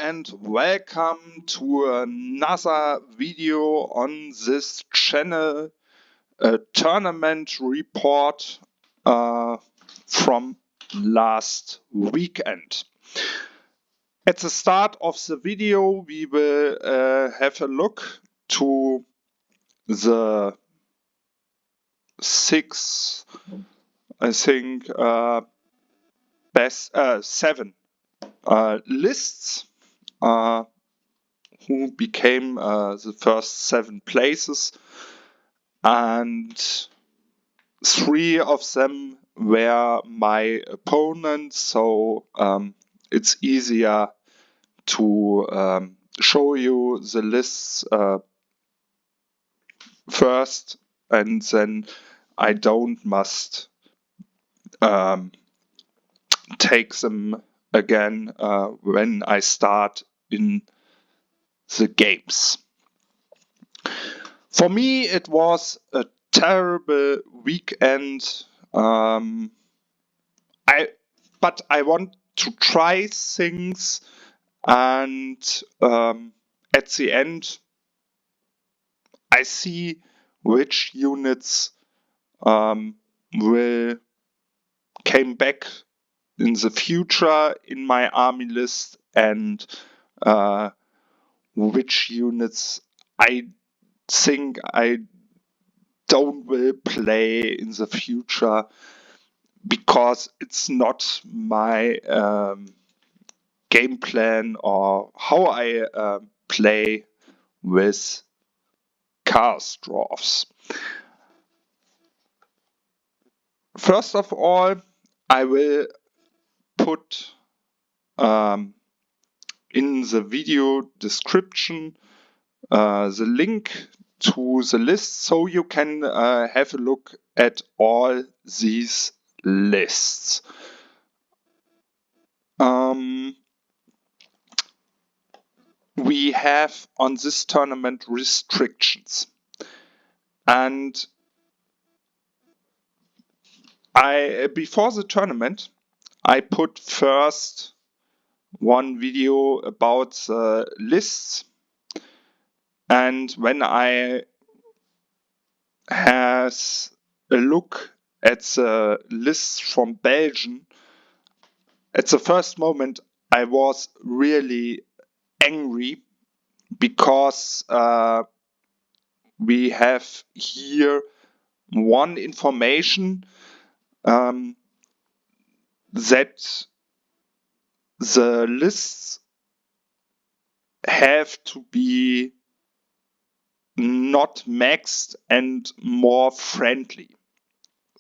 and welcome to another video on this channel, a tournament report from last weekend. At the start of the video we will have a look to the six, I think, seven lists who became the first 7 places, and 3 of them were my opponents, so it's easier to show you the lists first, and then I don't must take them again when I start in the games. For me it was a terrible weekend, but I want to try things, and at the end I see which units will came back in the future in my army list, and which units I think I don't will play in the future because it's not my game plan or how I play with chaos dwarfs. First of all, I will put in the video description the link to the list, so you can have a look at all these lists. We have on this tournament restrictions, and before the tournament I put first one video about the lists, and when I has a look at the lists from Belgium, at the first moment I was really angry because we have here one information that the lists have to be not maxed and more friendly.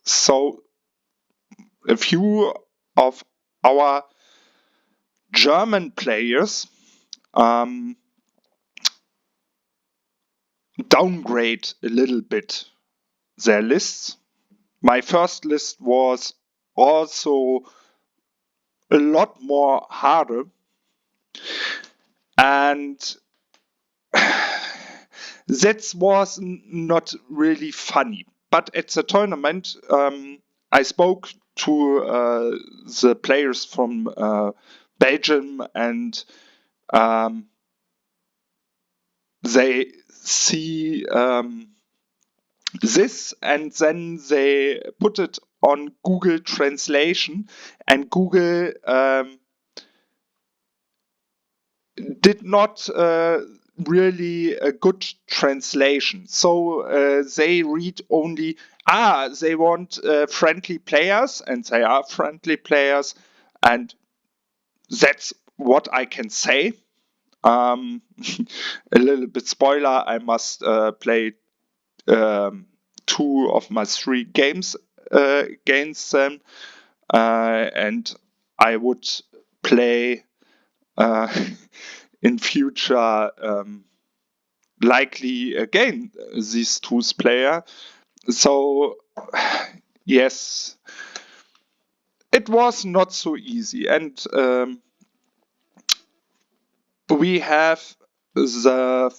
So a few of our German players downgrade a little bit their lists. My first list was also a lot more harder, and that was not really funny. But at the tournament I spoke to the players from Belgium, and they see this, and then they put it on Google Translation, and Google did not really a good translation. So they read only, they want friendly players, and they are friendly players, and that's what I can say. A little bit spoiler, I must play 2 of my 3 games against them, and I would play in future likely again these 2 players. So yes, it was not so easy, and we have the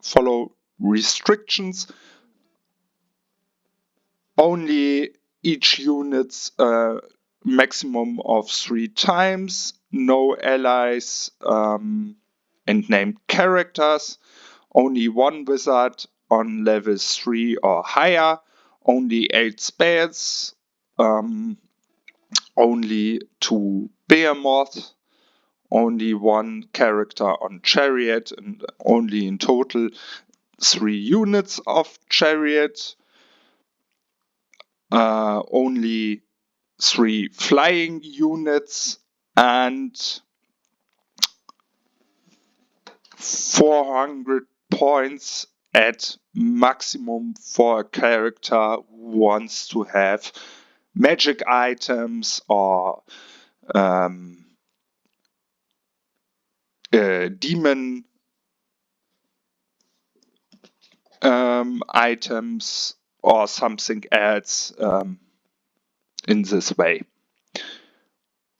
follow restrictions. Only each unit's maximum of 3 times, no allies and named characters, only 1 wizard on level 3 or higher, only 8 spells, only 2 behemoth, only 1 character on chariot, and only in total 3 units of chariot, only 3 flying units, and 400 points at maximum for a character who wants to have magic items or demon items or something else in this way,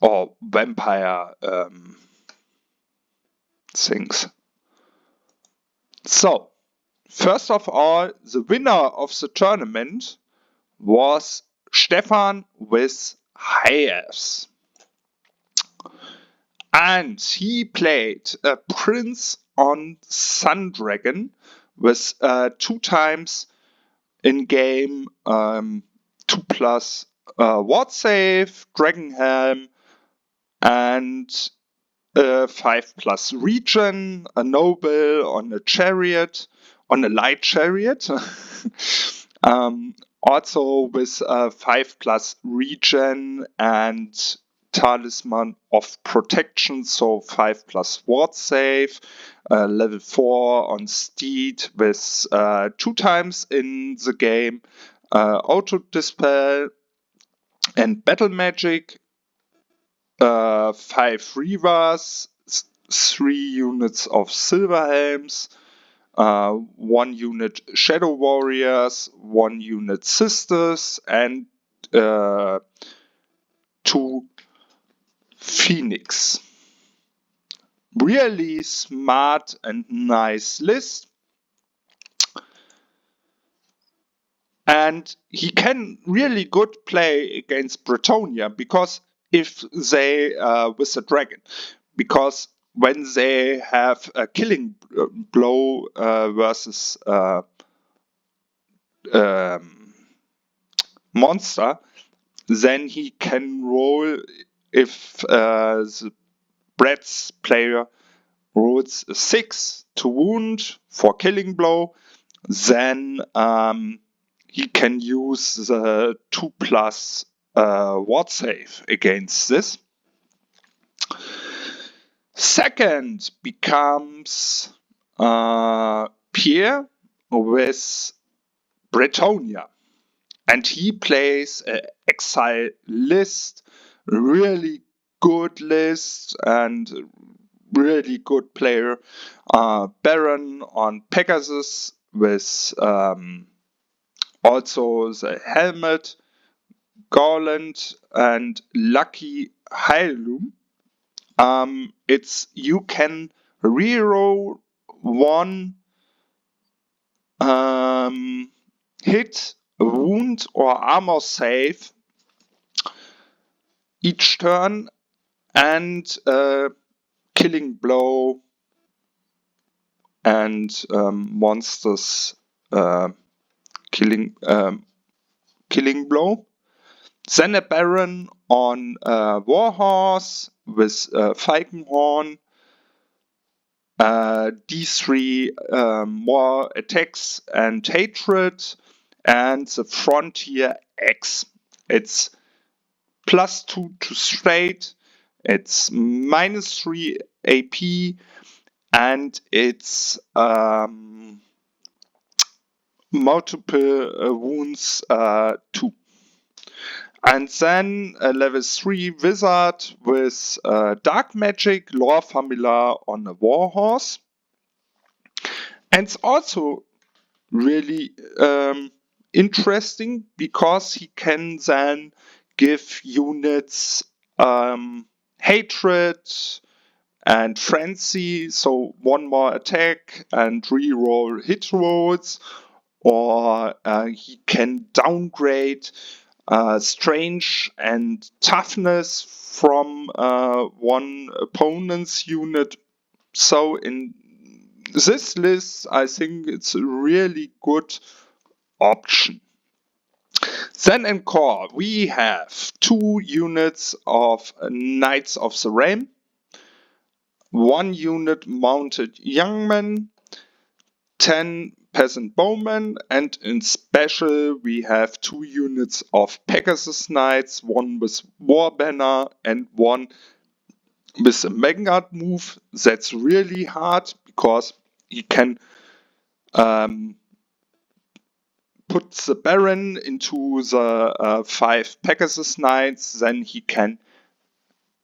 or vampire things. So, first of all, the winner of the tournament was Stefan with Hayes. And he played a Prince on Sun Dragon with 2 times in game 2+ ward save, Dragon Helm, and 5+ regen, a noble on a chariot, on a light chariot. Also with 5+ regen and talisman of protection, so 5+ ward save, level 4 on steed with 2 times in the game auto dispel and battle magic, 5 reavers, 3 units of silver helms, 1 unit shadow warriors, 1 unit sisters, and 2 phoenix. Really smart and nice list. And he can really good play against Bretonnia, because if they with the dragon, because when they have a killing blow versus monster, then he can roll, if the Brett's player rolls a 6 to wound for killing blow, then he can use the 2+ ward save against this. Second becomes Pierre with Bretonnia. And he plays an exile list, really good list and really good player. Baron on Pegasus with also the helmet, garland, and lucky heirloom. It's you can reroll 1 hit, wound, or armor save each turn, and killing blow and monsters killing blow. Then a Baron on Warhorse with Falconhorn, D3 more attacks and hatred, and the Frontier X. It's +2 to straight, it's -3 AP, and it's multiple wounds 2. And then a level 3 wizard with dark magic, lore familiar on a warhorse. And it's also really interesting, because he can then give units hatred and frenzy, so 1 more attack and reroll hit rolls, or he can downgrade strength and toughness from one opponent's unit. So in this list, I think it's a really good option. Then in core, we have 2 units of Knights of the Realm, 1 unit mounted youngmen, 10 peasant bowmen, and in special we have 2 units of Pegasus Knights, 1 with War Banner and 1 with a Vanguard move. That's really hard because you can put the Baron into the 5 Pegasus Knights, then he can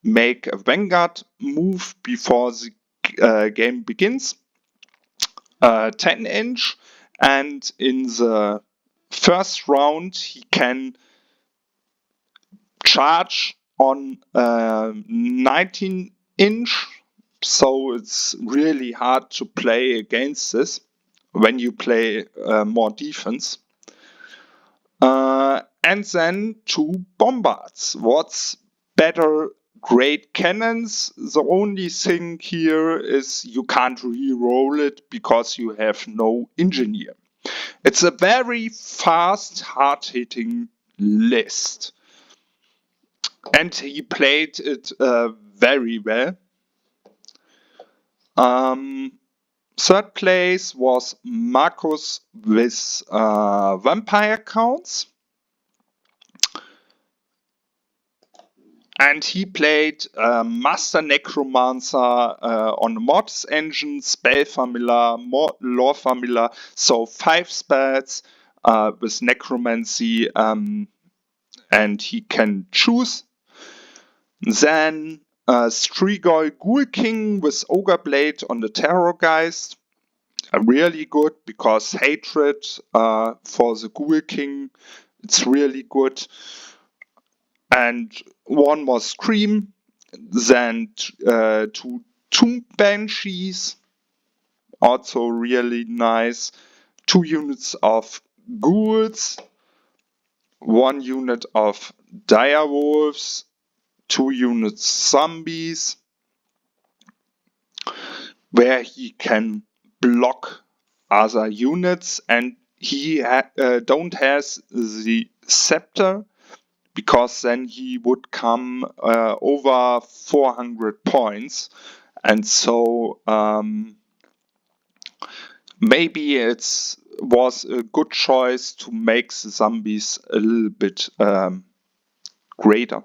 make a Vanguard move before the game begins. 10-inch, and in the first round he can charge on 19-inch, so it's really hard to play against this when you play more defense. And then 2 bombards. What's better? Great cannons. The only thing here is you can't re-roll it because you have no engineer. It's a very fast, hard-hitting list. And he played it very well. Third place was Marcus with vampire counts. And he played Master Necromancer on the Mortis engine, Spell Familiar, Lore Familiar, so 5 spells with Necromancy, and he can choose. Then Strigoi Ghoul King with Ogre Blade on the Terrorgeist. Really good because hatred for the Ghoul King, it's really good. And 1 more Scream, then 2 Tomb Banshees, also really nice. 2 units of Ghouls, 1 unit of Direwolves, 2 units Zombies, where he can block other units, and he don't has the Scepter, because then he would come over 400 points, and so maybe it was a good choice to make the zombies a little bit greater.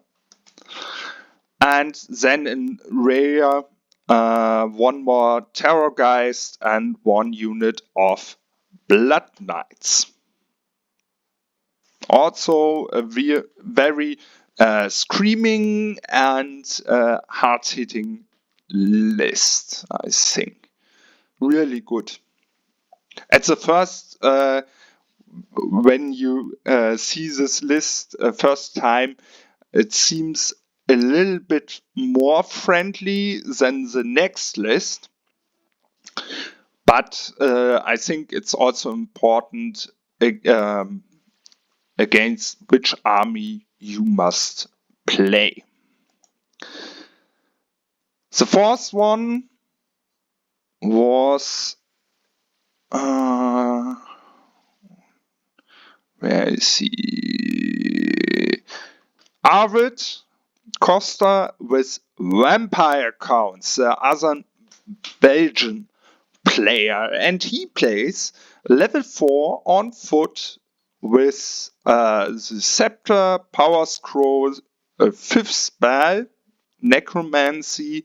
And then in rare, 1 more Terrorgeist and 1 unit of Blood Knights. Also a very screaming and hard-hitting list, I think. Really good. At the first, when you see this list first time, it seems a little bit more friendly than the next list. But I think it's also important against which army you must play. The fourth one was where is he? Arvid Costa with vampire counts, the other Belgian player, and he plays level 4 on foot with the Scepter, Power Scroll, a 5th spell, Necromancy,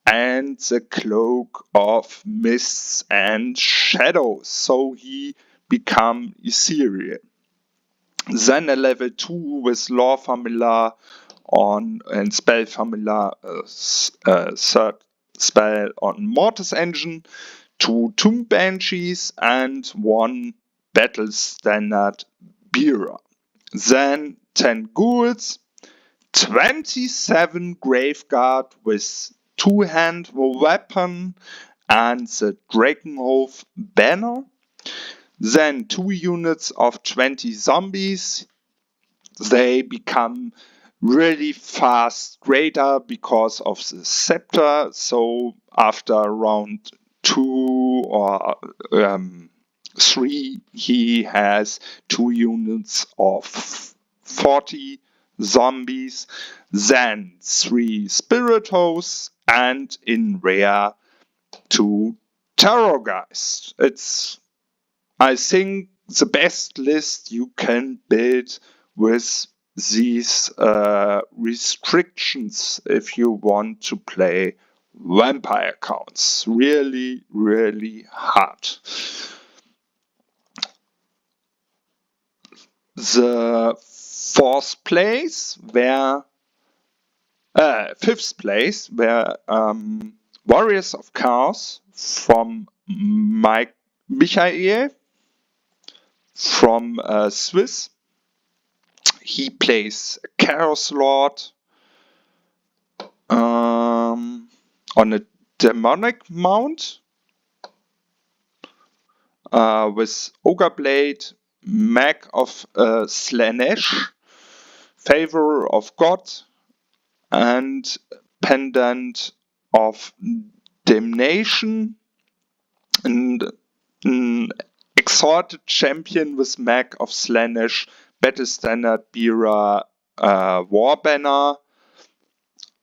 and the Cloak of Mists and Shadows, so he become ethereal. Then a level 2 with Lore Familiar on and Spell Familiar, third spell on Mortis Engine, 2 Tomb Banshees and 1 Battle Standard Bearer. Then 10 Ghouls, 27 Graveguard with 2-hand weapon and the Drakenhof banner. Then 2 units of 20 zombies, they become really fast greater because of the scepter. So after round 2 or 3, he has 2 units of 40 zombies, then 3 spirit hosts, and in rare 2 terrorgeist. It's, I think, the best list you can build with these restrictions if you want to play vampire counts. Really, really hard. The fifth place were Warriors of Chaos from Michael from Swiss. He plays Chaos Lord on a demonic mount with Ogre Blade, Mag of Slanesh, Favor of God, and Pendant of Damnation, and an Exalted Champion with Mag of Slanesh, Battle Standard Bearer, War Banner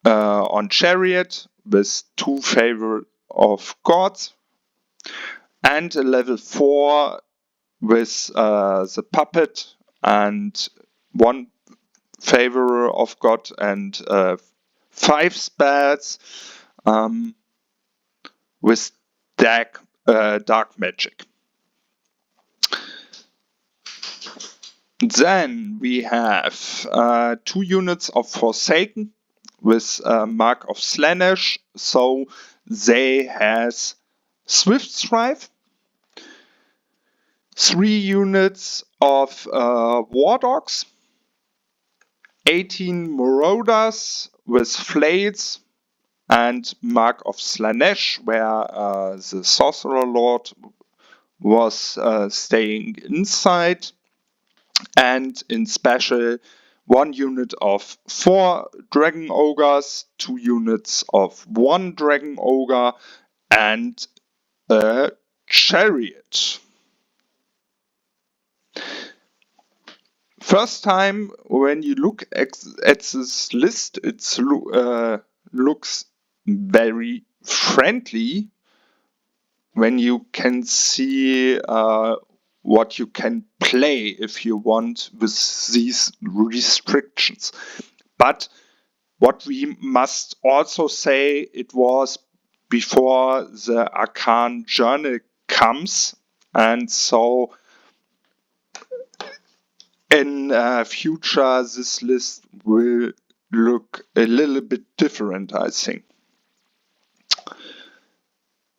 on Chariot with 2 Favor of God, and a level 4 with the Puppet and 1 Favor of God and 5 spells with dark magic. Then we have 2 units of Forsaken with Mark of Slanesh, so they has Swift Strife. 3 units of War Dogs, 18 Marauders with Flails and Mark of Slanesh, where the Sorcerer Lord was staying inside, and in special 1 unit of 4 Dragon Ogres, 2 units of 1 Dragon Ogre, and a Chariot. First time when you look at this list, it looks very friendly when you can see what you can play if you want with these restrictions. But what we must also say, it was before the Arcane Journal comes, and so in future this list will look a little bit different, I think.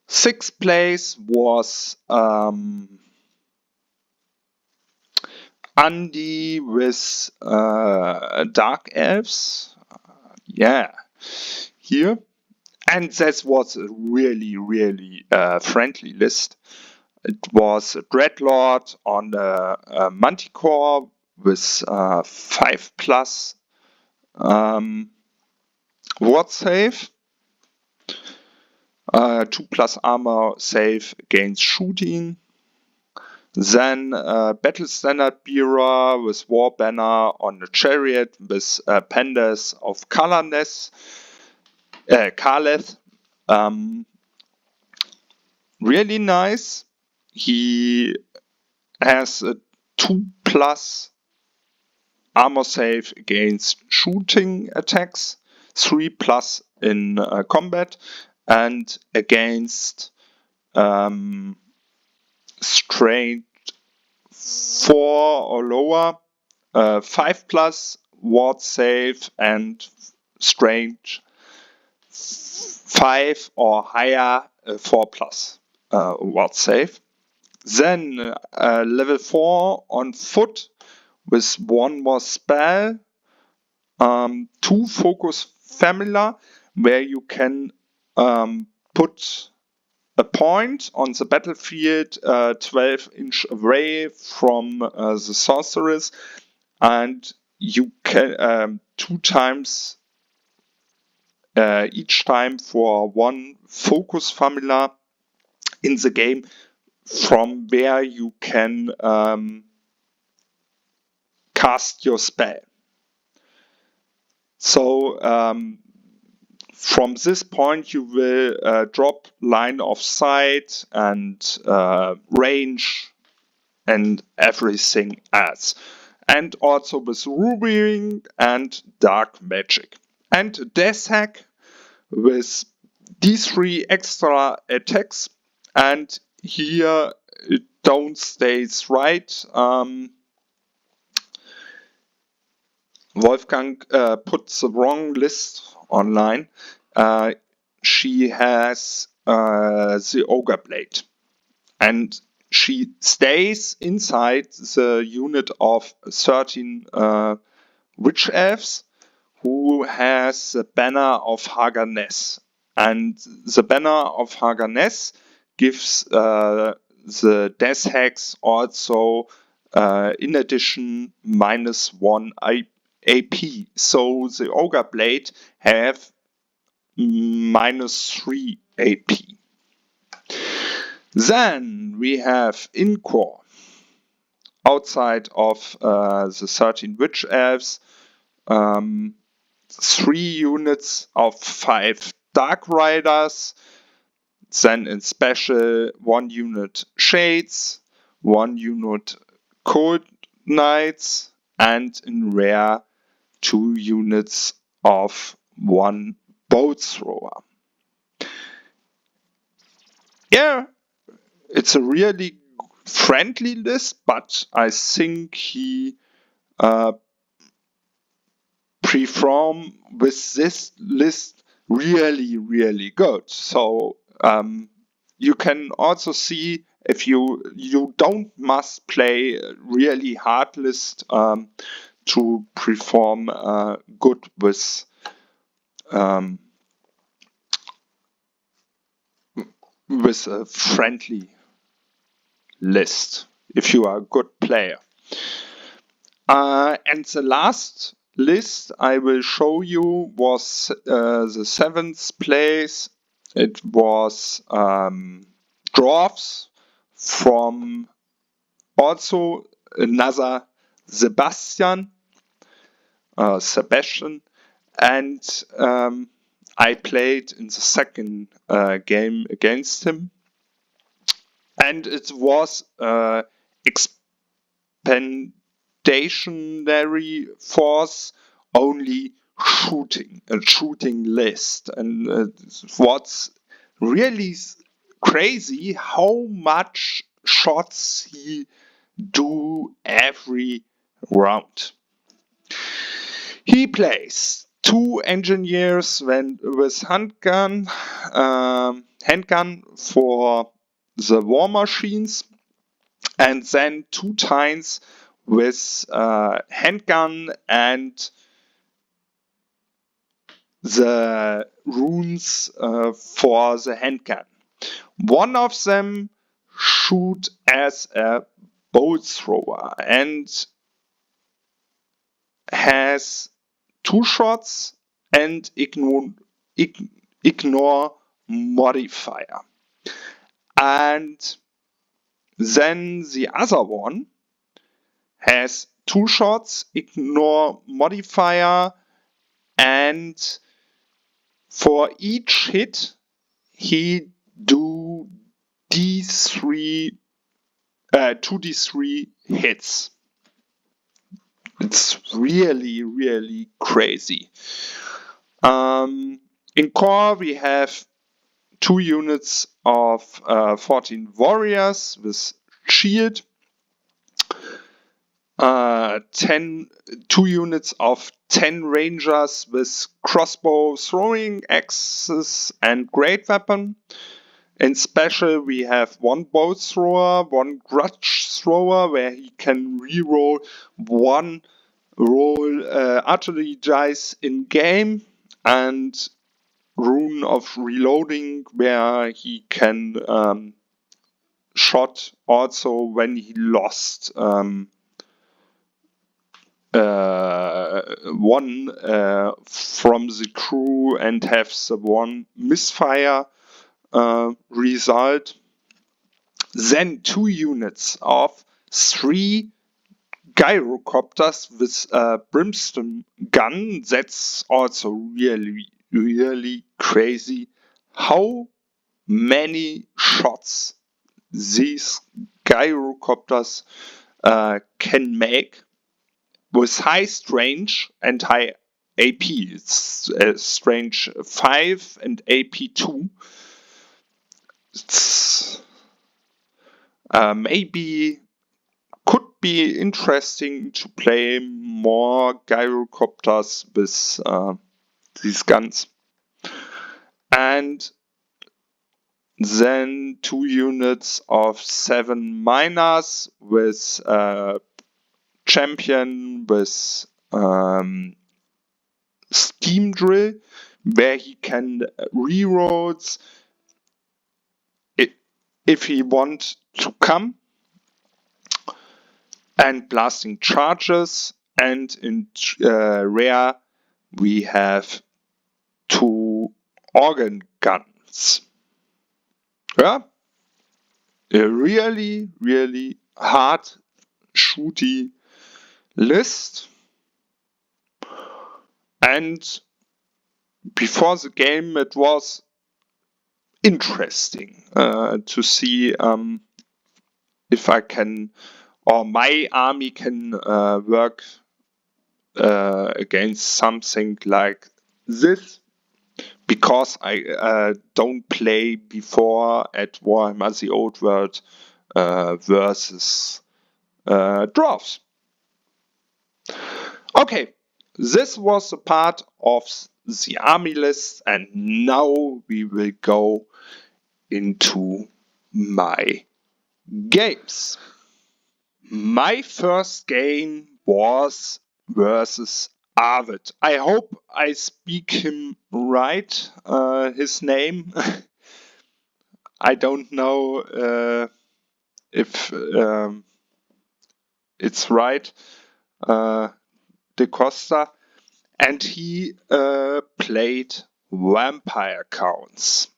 6th place was Andy with Dark Elves. Here. And that was a really, really friendly list. It was a Dreadlord on a Manticore with 5+ ward save, 2+ armor save against shooting. Then Battle Standard Bearer with War Banner on a Chariot with Pendants of Kaleth. Really nice. He has a 2+ armor save against shooting attacks, 3+ in combat, and against strength 4 or lower, 5+ ward save and strength 5 or higher, 4+ ward save. Then level 4 on foot with 1 more spell, 2 focus familiar, where you can put a point on the battlefield 12-inch away from the sorceress, and you can 2 times each time for 1 focus formula in the game from where you can cast your spell. So from this point you will drop line of sight and range and everything else. And also with rubying and dark magic. And death hack with these 3 extra attacks, and here it don't stays right. Wolfgang put the wrong list online. She has the Ogre Blade, and she stays inside the unit of 13 Witch Elves who has the banner of Haganess. And the banner of Haganess gives the death hacks also in addition -1 AP. So the Ogre Blade have -3 AP. Then we have Engl outside of the 13 Witch Elves. 3 units of 5 Dark Riders, then in special 1 unit Shades, 1 unit Cold Knights, and in rare 2 units of 1 Bolt Thrower. Yeah, it's a really friendly list, but I think he perform with this list really good. So you can also see if you don't must play a really hard list to perform good with a friendly list if you are a good player. And the last list I will show you was the 7th place. It was dwarfs from also another Sebastian, and I played in the second game against him, and it was expeditionary force only shooting list. And what's really crazy how much shots he do every round. He plays 2 engineers with handgun for the war machines, and then 2 times with handgun and the runes for the handgun. One of them shoot as a bolt thrower and has 2 shots and ignore modifier. And then the other one has 2 shots, ignore modifier, and for each hit he do D3 2d3 hits. It's really crazy. In core we have 2 units of 14 warriors with shield, 2 units of 10 rangers with crossbow, throwing axes, and great weapon. In special we have 1 bolt thrower, 1 grudge thrower where he can reroll 1 roll artillery dice in game, and rune of reloading where he can shot also when he lost one from the crew and have the one misfire result. Then 2 units of 3 gyrocopters with a brimstone gun. That's also really crazy how many shots these gyrocopters can make with high range and high AP. It's range 5 and AP 2. It's maybe could be interesting to play more gyrocopters with these guns. And then 2 units of 7 miners with champion with steam drill, where he can rerolls if he wants to come, and blasting charges. And in rare we have 2 organ guns. Yeah, a really hard shooty list. And before the game it was interesting to see if I can, or my army can work against something like this, because I don't play before at Warhammer the Old World versus dwarves. Okay, this was the part of the army list, and now we will go into my games. My first game was versus Arvid. I hope I speak him right, his name. I don't know if it's right. De Costa. And he played vampire counts.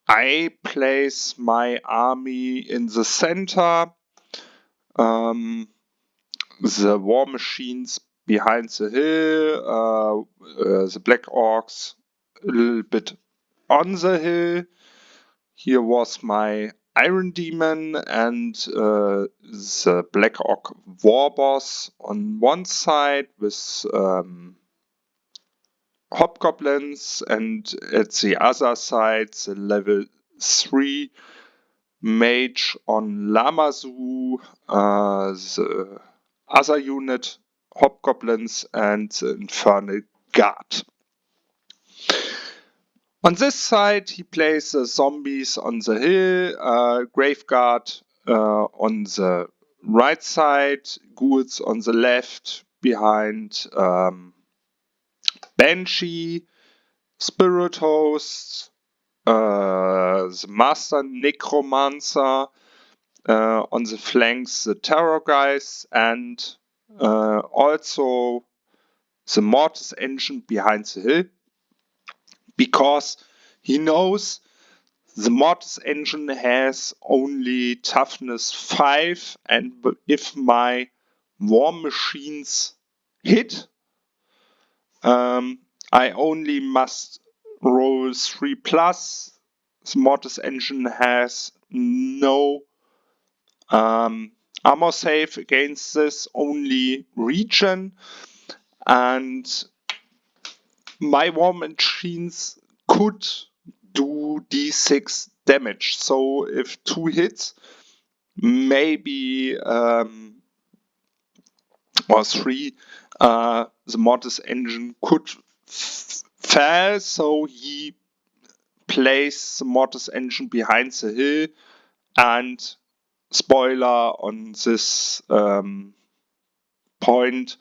I place my army in the center. The war machines behind the hill, the black orcs a little bit on the hill. Here was my iron demon and the black orc war boss on one side with hobgoblins, and at the other side the level 3 mage on Lamazu, the other unit hobgoblins, and the infernal guard. On this side he plays the zombies on the hill, graveguard on the right side, ghouls on the left behind banshee, spirit hosts, the master necromancer, on the flanks the terror guys, and also the mortis engine behind the hill, because he knows the mortis engine has only toughness 5, and if my war machines hit, I only must roll 3+. The mortis engine has no armor save against this, only regen, and my war machines could do d6 damage. So if 2 hits, maybe or 3, the mortis engine could fail. So he placed the mortis engine behind the hill, and spoiler on this point,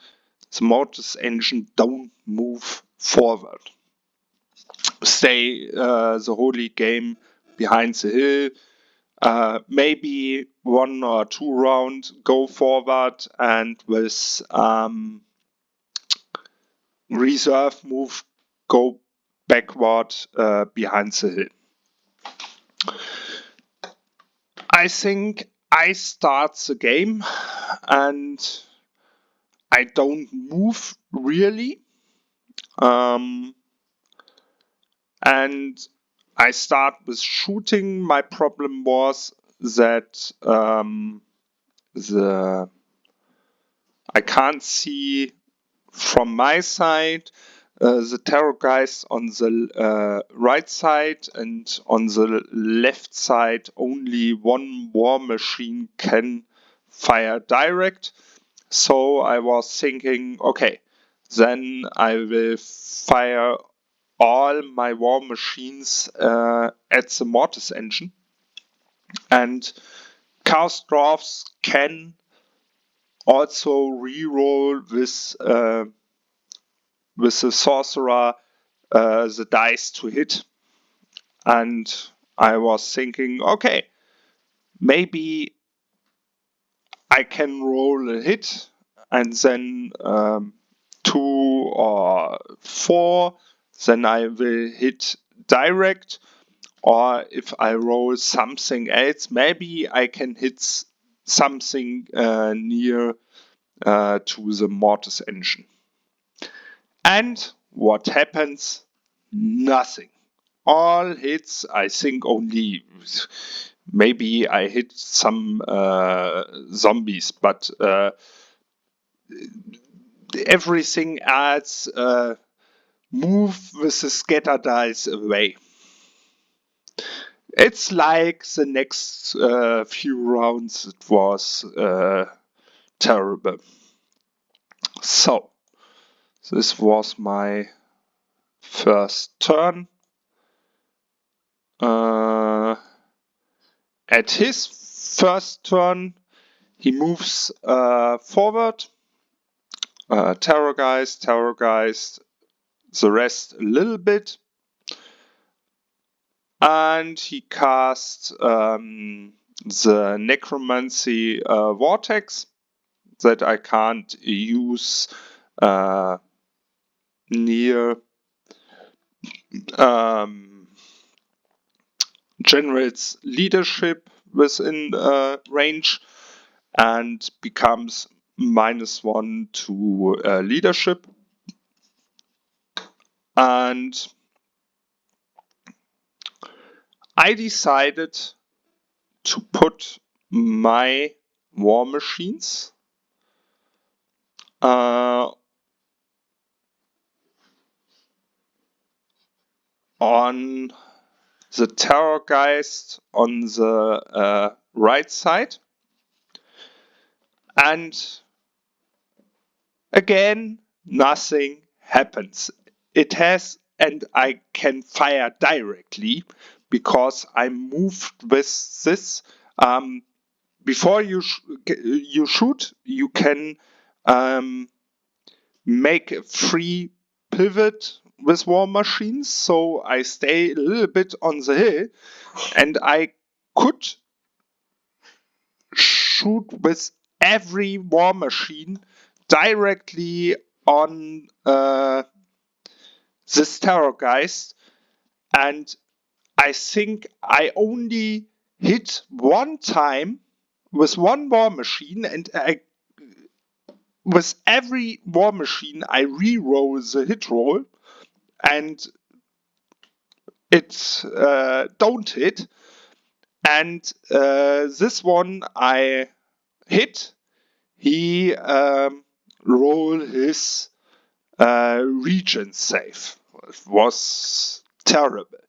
the mortis engine don't move forward. Stay the whole game behind the hill, maybe 1 or 2 rounds go forward and with reserve move go backward behind the hill. I think I start the game and I don't move really. And I start with shooting. My problem was that I can't see from my side the terror guys on the right side, and on the left side only one war machine can fire direct. So I was thinking, okay, then I will fire all my war machines at the mortis engine, and chaos dwarfs can also reroll with the sorcerer the dice to hit. And I was thinking, okay, maybe I can roll a hit and then 2 or 4, then I will hit direct. Or if I roll something else, maybe I can hit something near to the mortis engine. And what happens? Nothing. All hits, I think only maybe I hit some zombies, but everything else move with the scatter dice away. It's like the next few rounds, it was terrible. So, this was my first turn. At his first turn, he moves forward. Terrorgeist, the rest a little bit. And he casts the Necromancy Vortex that I can't use near General's leadership within range, and becomes -1 to leadership. And I decided to put my war machines on the Terrorgeist on the right side. And again, nothing happens. It has, and I can fire directly because I moved with this. Before you shoot, you can make a free pivot with war machines. So I stay a little bit on the hill, and I could shoot with every war machine directly on this Terrorgeist. And I think I only hit one time with one war machine, and with every war machine I re-roll the hit roll, and it don't hit. And this one I hit. He roll his region save. It was terrible.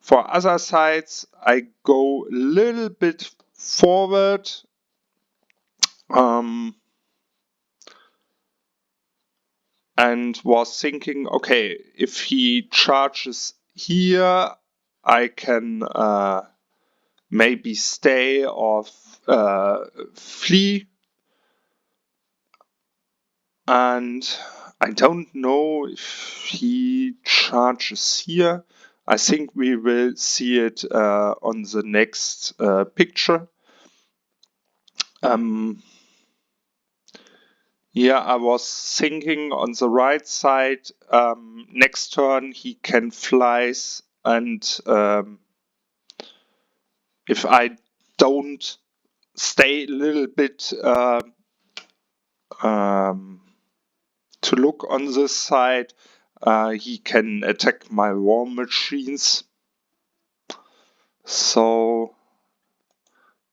For other sides, I go a little bit forward. And was thinking, okay, if he charges here, I can maybe stay or flee. And I don't know if he charges here. I think we will see it on the next picture. Here I was thinking on the right side, next turn he can flies, and if I don't stay a little bit to look on this side, he can attack my war machines. So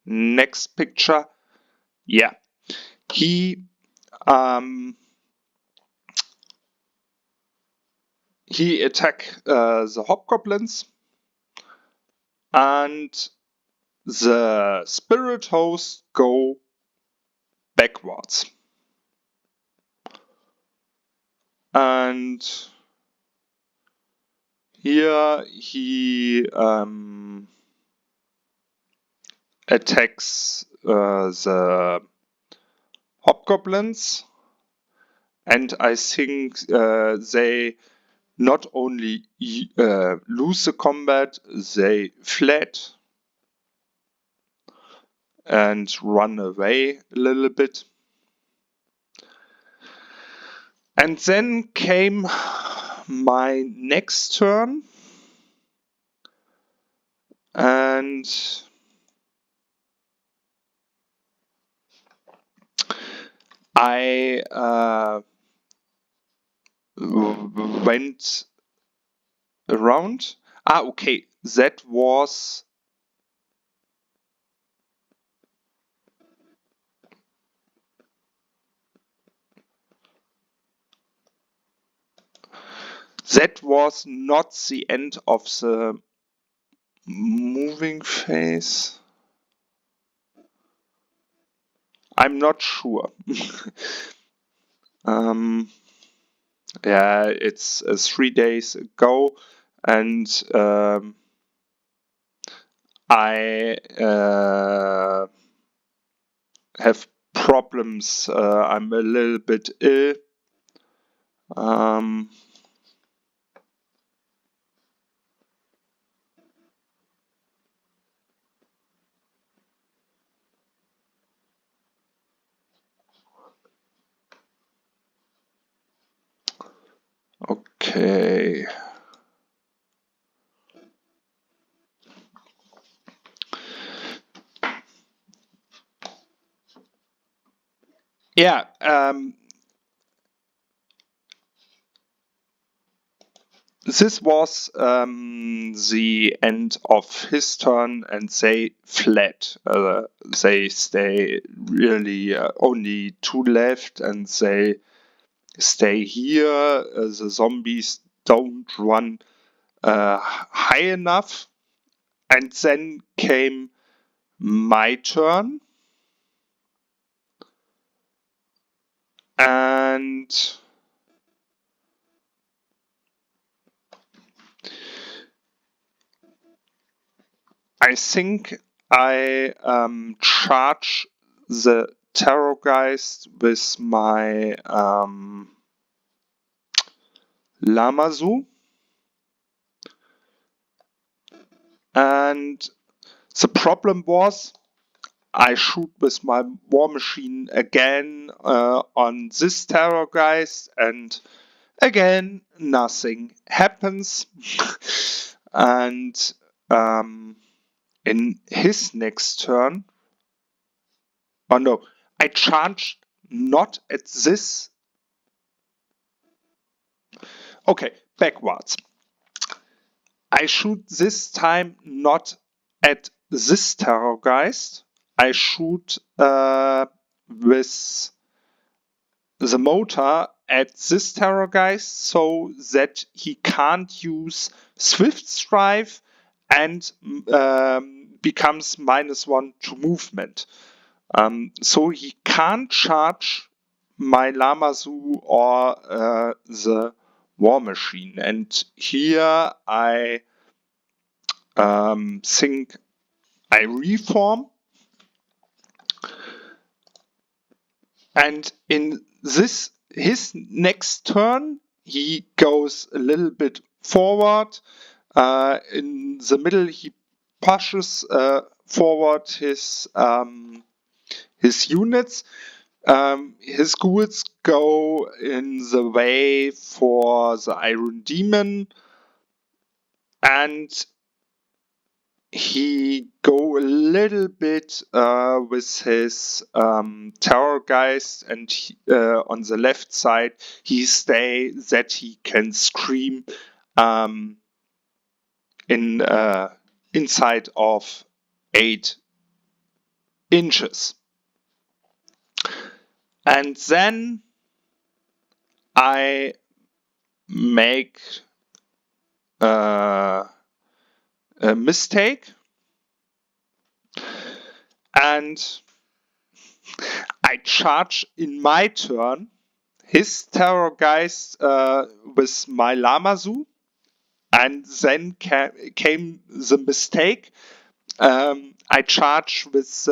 next picture, yeah, he attack the hobgoblins, and the spirit hosts go backwards. And here he attacks the hobgoblins, and I think they not only lose the combat, they fled and run away a little bit. And then came my next turn, and I went around. Okay, that was not the end of the moving phase. I'm not sure. Yeah, it's 3 days ago, and I have problems. I'm a little bit ill. Okay. Yeah, this was the end of his turn, and they fled. They stay really only 2 left, and they stay here. The zombies don't run high enough. And then came my turn. And I think I charge the Terrorgeist with my Lamazu. And the problem was I shoot with my war machine again on this Terrorgeist, and again nothing happens. And in his next turn, oh no, I charged not at this. Okay, backwards. I shoot this time not at this Terrorgeist. I shoot with the motor at this Terrorgeist so that he can't use Swift Strive and becomes -1 to movement. So he can't charge my Lamazu or the war machine. And here I think I reform. And in his next turn, he goes a little bit forward In the middle, he pushes forward his units. His ghouls go in the way for the Iron Demon, and he go a little bit with his Terrorgeist, and on the left side he stay that he can scream in inside of 8 inches. And then I make a mistake, and I charge in my turn his Terrorgeist with my Lamazu, and then came the mistake. I charge with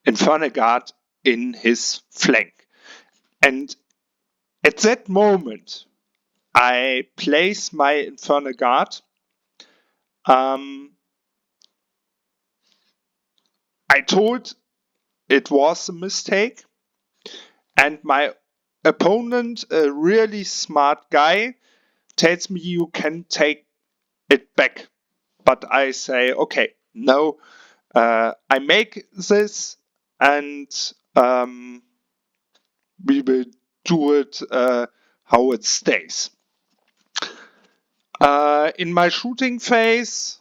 Infernal Guard in his flank, and at that moment I place my Infernal Guard. I told it was a mistake, and my opponent, a really smart guy, tells me you can take it back. But I say, okay, no, I make this, and we will do it how it stays. In my shooting phase,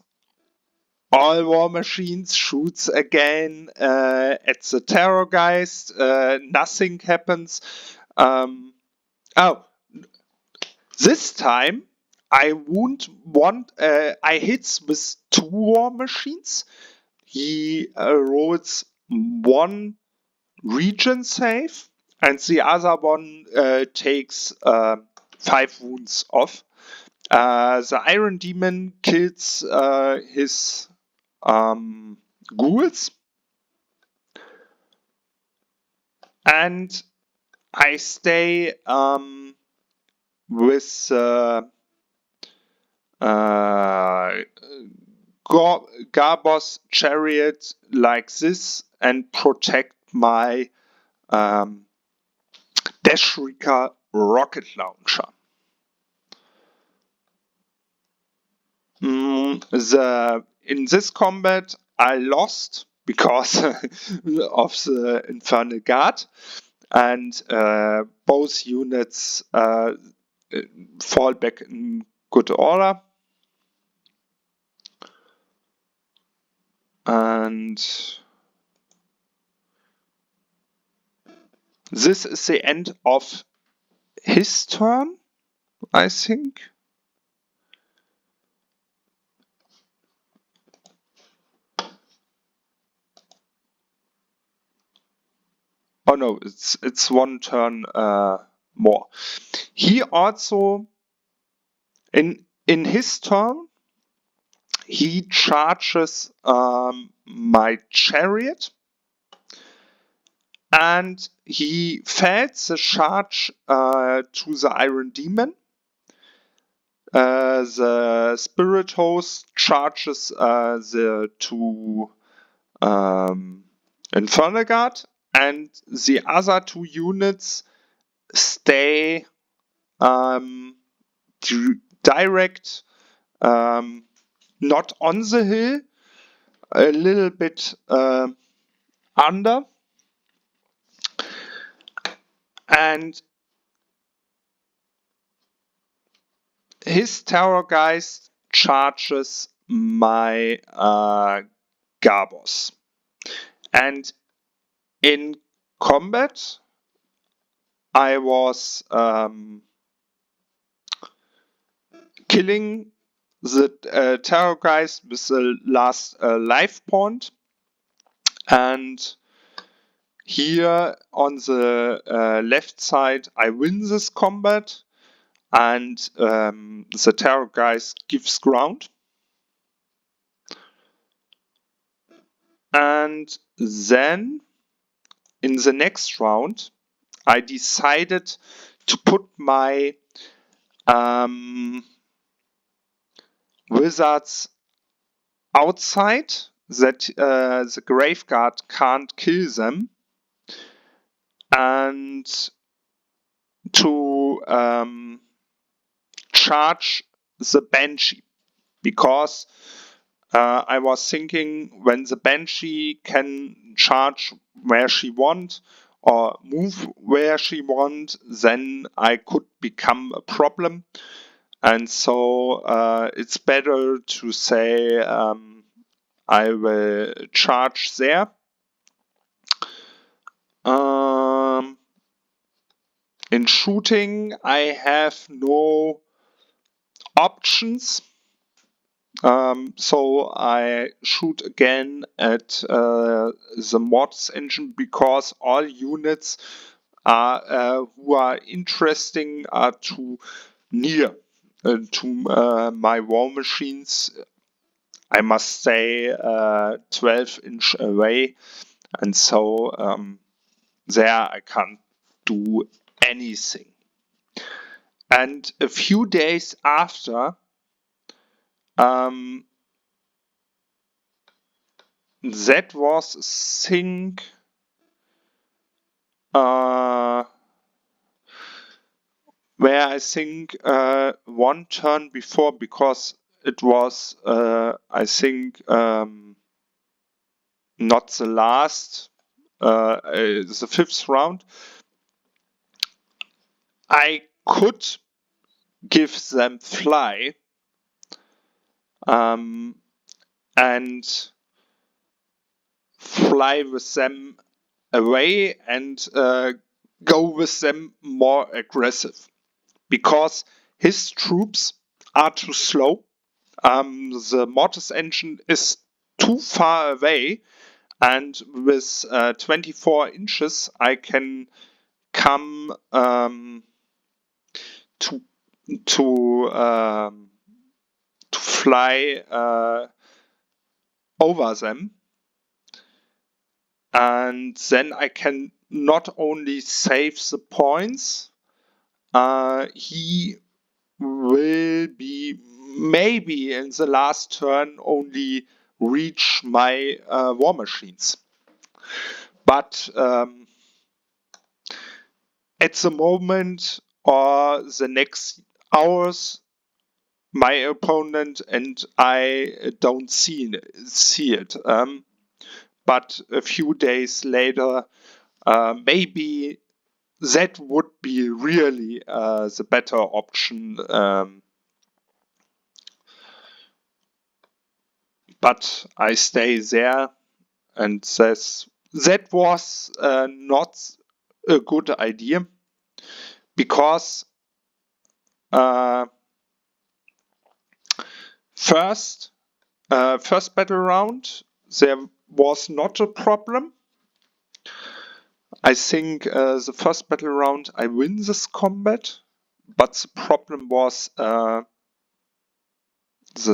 all war machines shoots again at the Terrorgeist. Nothing happens. This time I wound one. I hits with 2 war machines. He rolls 1 region save, and the other one takes 5 wounds off. The Iron Demon kills his ghouls, and I stay with Garbos chariot like this and protect my Dashrika rocket launcher. In this combat I lost because of the Infernal Guard, and both units fall back in good order. And this is the end of his turn, I think. Oh no, it's 1 turn more. He also, in his turn, he charges my chariot, and he failed the charge to the Iron Demon. The Spirit Host charges the 2 Infernal Guard, and the other 2 units stay direct, not on the hill, a little bit under. And his Terrorgeist charges my Garbos. And in combat, I was killing the Terrorgeist with the last life point. And here on the left side, I win this combat, and the Terrorgeist gives ground. And then in the next round, I decided to put my wizards outside, that the graveguard can't kill them, and to charge the Banshee, because I was thinking when the Banshee can charge where she wants or move where she wants, then I could become a problem. And so it's better to say I will charge there. In shooting, I have no options. So I shoot again at the mods engine, because all units are who are interesting are too near to my war machines. I must say 12-inch away, and so there I can't do anything. And a few days after, that was, I think, where I think one turn before, because it was, I think, not the last, the 5th round, I could give them fly, and fly with them away and go with them more aggressive, because his troops are too slow. The mortis engine is too far away, and with 24 inches I can come to fly over them, and then I can not only save the points, he will be maybe in the last turn only reach my war machines. But at the moment or the next hours, my opponent and I don't see it. But a few days later, maybe that would be really the better option. But I stay there, and that was not a good idea, because first battle round there was not a problem. I think the first battle round I win this combat, but the problem was the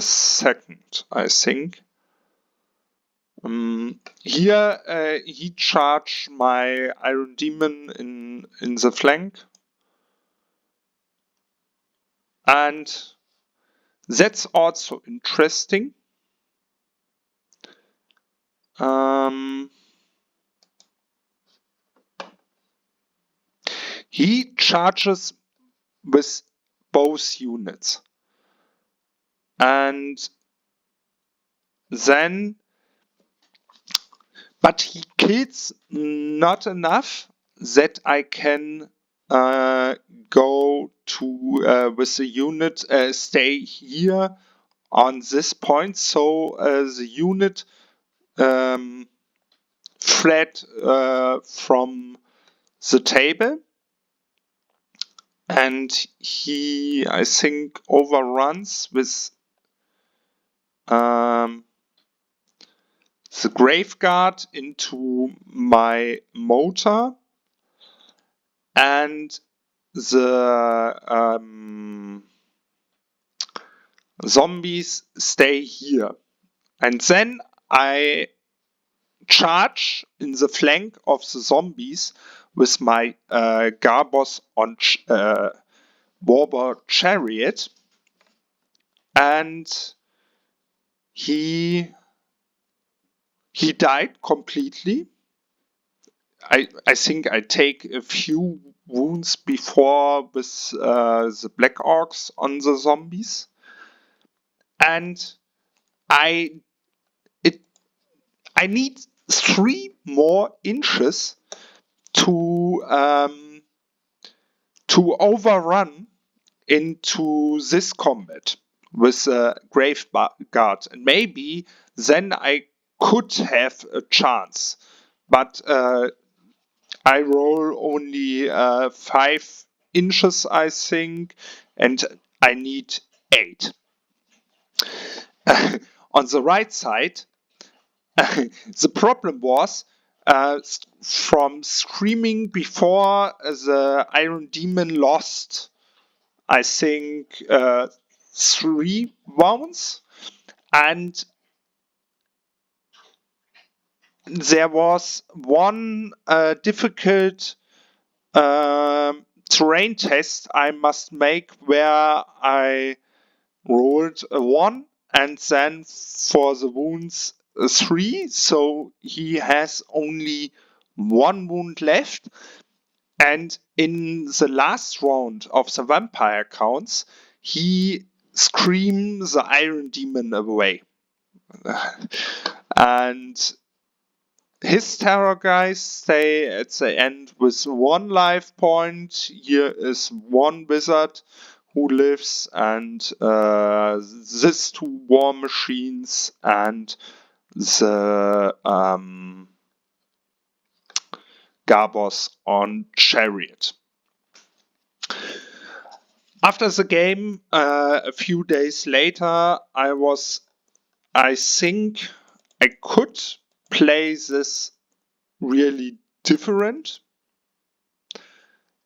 second, I think. Here he charged my Iron Demon in the flank, and that's also interesting. He charges with both units, and then, but he kills not enough that I can go to with the unit, stay here on this point. So the unit fled from the table, and he, I think, overruns with the graveguard into my motor, and the zombies stay here. And then I charge in the flank of the zombies with my Garbos on Warbird Chariot, and he died completely. I think I take a few wounds before with the Black Orcs on the zombies, and I need 3 more inches to overrun into this combat with a grave guard, and maybe then I could have a chance, but I roll only 5 inches, I think, and I need 8. On the right side, the problem was from screaming before the Iron Demon lost, I think, 3 wounds, and there was one difficult terrain test I must make where I rolled a 1 and then for the wounds a 3, so he has only 1 wound left. And in the last round of the vampire counts, he screams the Iron Demon away. And his terror guys stay at the end with 1 life point. Here is 1 wizard who lives, and these 2 war machines and the Garbos on chariot. After the game, a few days later, I think I could play this really different.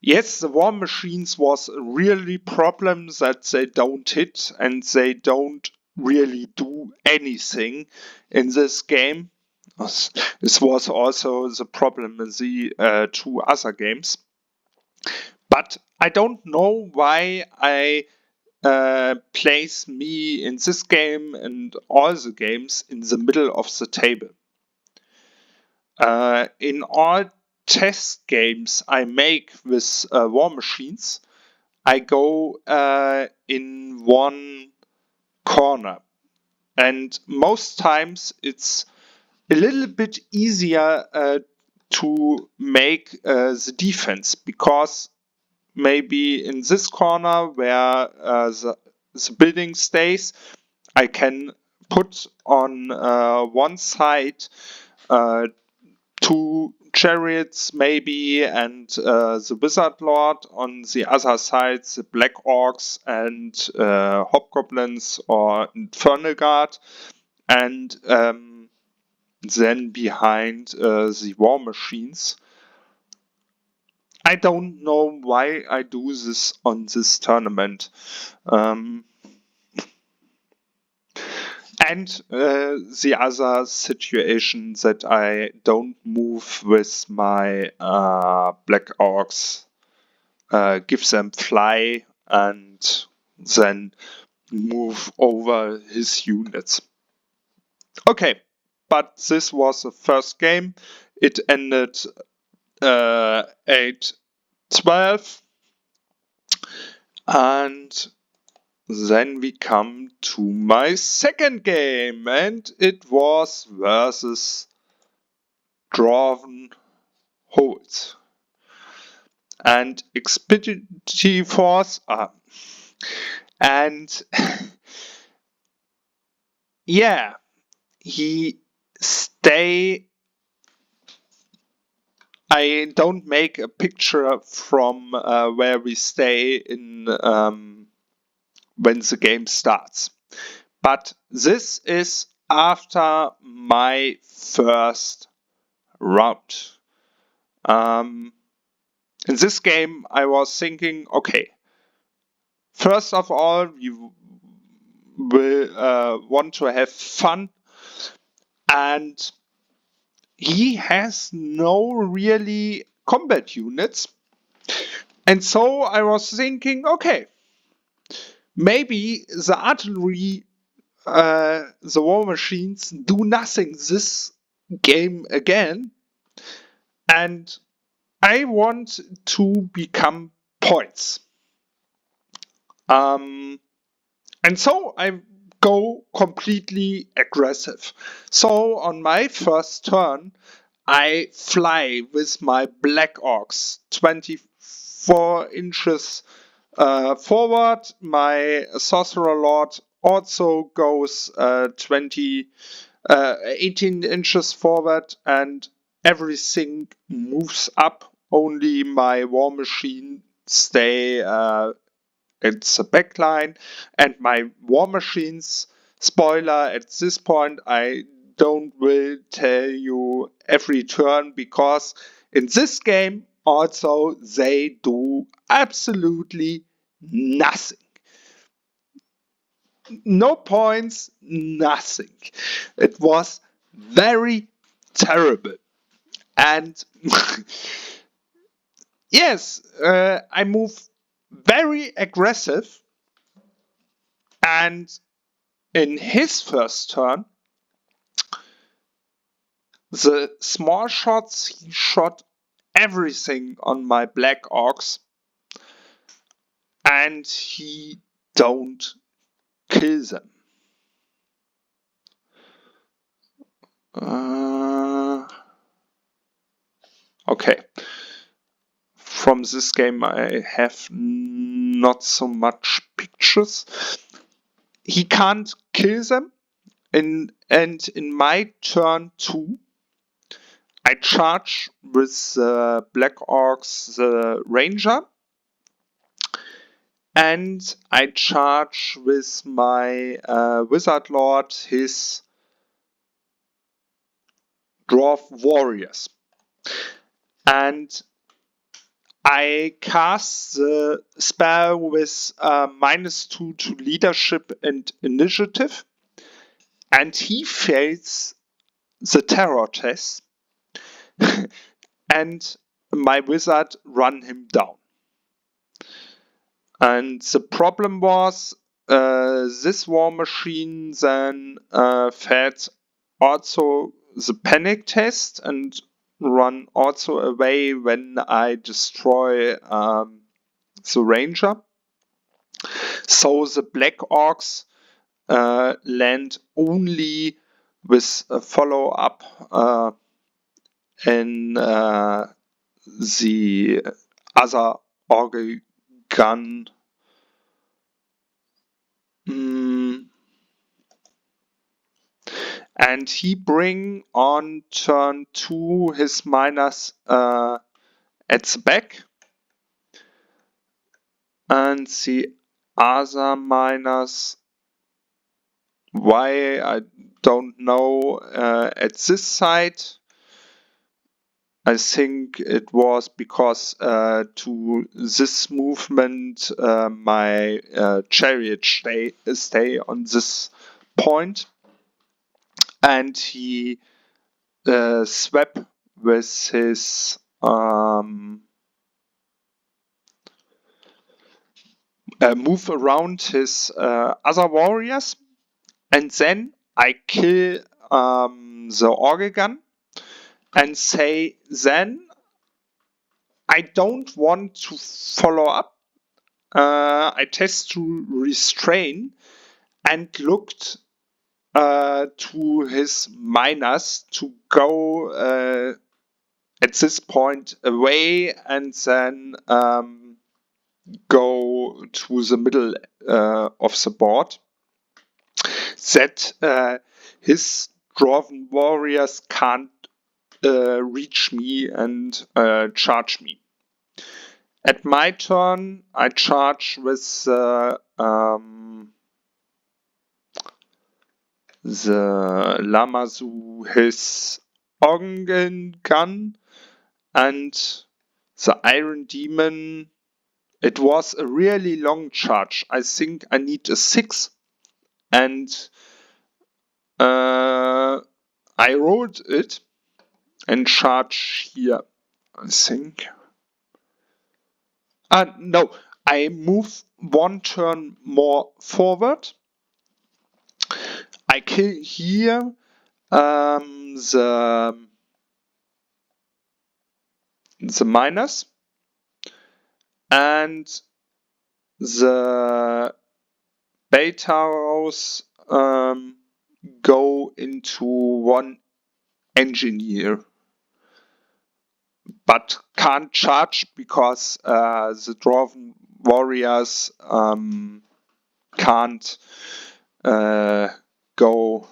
Yes, the war machines was a really problem that they don't hit and they don't really do anything in this game. This was also the problem in the 2 other games. But I don't know why I place me in this game and all the games in the middle of the table. In all test games I make with war machines, I go in one corner, and most times it's a little bit easier to make the defense, because maybe in this corner where the building stays, I can put on one side 2 chariots maybe, and the wizard lord, on the other side the black orcs and hobgoblins or infernal guard, and then behind the war machines. I don't know why I do this on this tournament. And the other situation that I don't move with my black orcs, give them fly and then move over his units. Okay, but this was the first game. It ended 8-12, and then we come to my second game, and it was versus Dwarven Holds and Expeditionary Force. And yeah, he stay. I don't make a picture from where we stay in when the game starts. But this is after my first round. In this game, I was thinking, okay, first of all, you will want to have fun, and he has no really combat units. And so I was thinking, okay, maybe the artillery the war machines do nothing this game again, and I want to become points. And so I go completely aggressive. So on my first turn, I fly with my Black Orcs 24 inches forward. My Sorcerer Lord also goes 18 inches forward, and everything moves up. Only my War Machine stay it's the backline, and my War Machines, spoiler at this point, I don't will tell you every turn, because in this game also they do absolutely nothing. No points, nothing. It was very terrible. And yes, I move very aggressive, and in his first turn, the small shots, he shot everything on my Black Orcs, and he don't kill them. Okay. From this game I have not so much pictures. He can't kill them, and in my turn 2, I charge with the Black Orcs the Ranger, and I charge with my Wizard Lord his Dwarf Warriors. And I cast the spell with -2 to leadership and initiative, and he fails the terror test, and my wizard run him down. And the problem was this war machine then failed also the panic test and run also away when I destroy the ranger. So the Black Orcs land only with a follow-up in the other organ. And he bring on turn 2 his miners at the back. And the other miners, why I don't know, at this side. I think it was because to this movement my chariot stay on this point, and he swept with his move around his other warriors, and then I kill the organ and say then I don't want to follow up. I test to restrain and looked to his miners to go at this point away, and then go to the middle of the board. That his dwarven warriors can't reach me and charge me. At my turn, I charge with the Lamazu his organ gun, and the Iron Demon. It was a really long charge. I think I need a 6, and I rolled it and charge here, I think. No, I move one turn more forward, I kill here the miners, and the betas go into one engineer, but can't charge because the dwarven warriors can't go.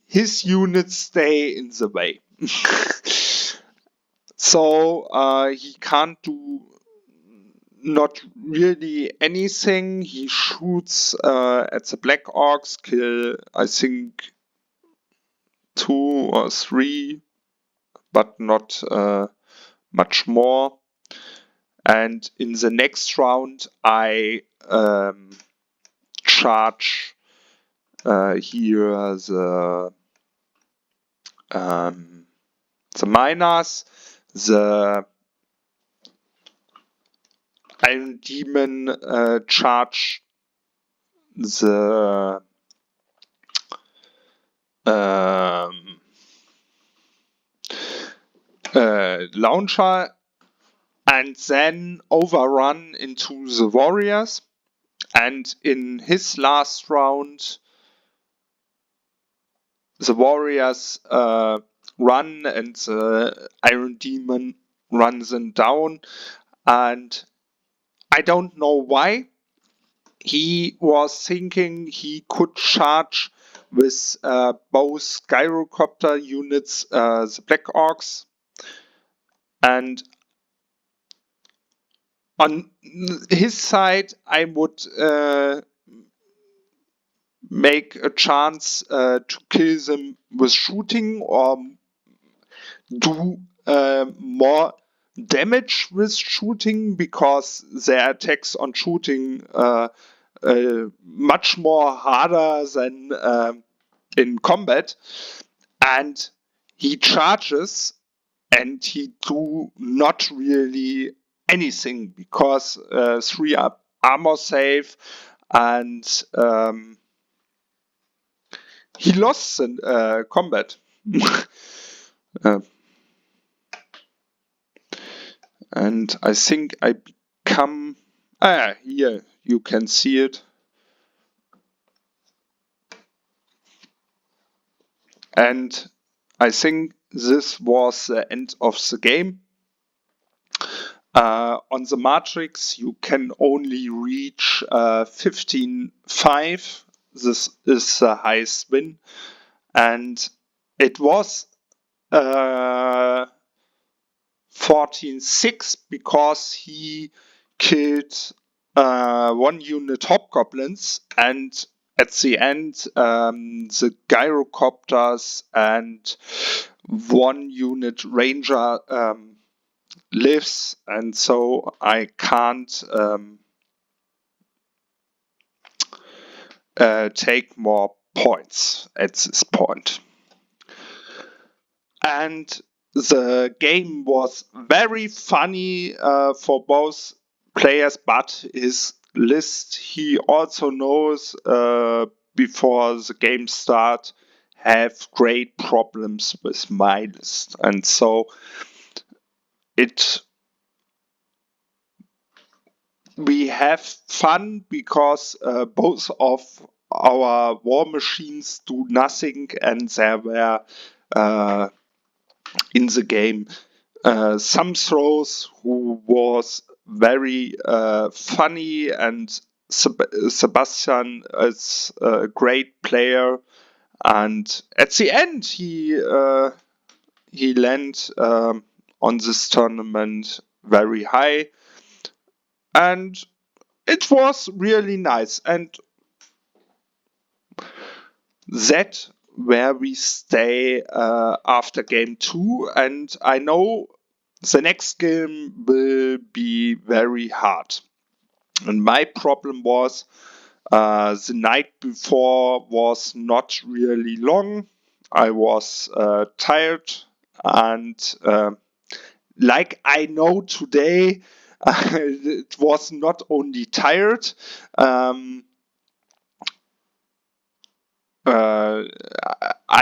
His units stay in the way. So he can't do not really anything. He shoots at the black orcs, kill I think 2 or 3, but not much more. And in the next round, I charge here the miners, the Iron Demon charge the launcher, and then overrun into the warriors. And in his last round, the warriors run, and the Iron Demon runs them down. And I don't know why. He was thinking he could charge with both gyrocopter units, the Black Orcs, and on his side, I would make a chance to kill them with shooting, or do more damage with shooting, because their attacks on shooting much more harder than in combat. And he charges, and he do not really anything, because 3 armor save, and he lost in combat. And I think I become... here you can see it. And I think this was the end of the game. On the matrix, you can only reach 15.5. This is the highest win. And it was 14.6 because he killed 1 unit hobgoblins, and at the end the gyrocopters and 1 unit ranger lives, and so I can't take more points at this point. And the game was very funny for both players, but his list, he also knows before the game start, have great problems with my list. And so we have fun because both of our war machines do nothing, and there were in the game some throws who was very funny, and Sebastian is a great player, and at the end he landed on this tournament very high, and it was really nice. And that where we stay after game 2, and I know the next game will be very hard. And my problem was the night before was not really long. I was tired, and like I know today, It was not only tired. I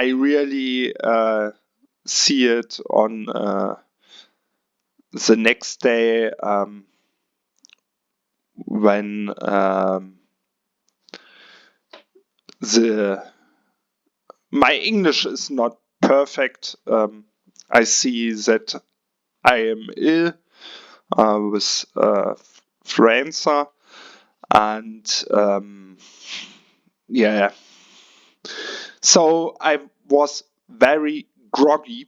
really see it on the next day when my English is not perfect. I see that I am ill with influenza, and yeah, so I was very groggy,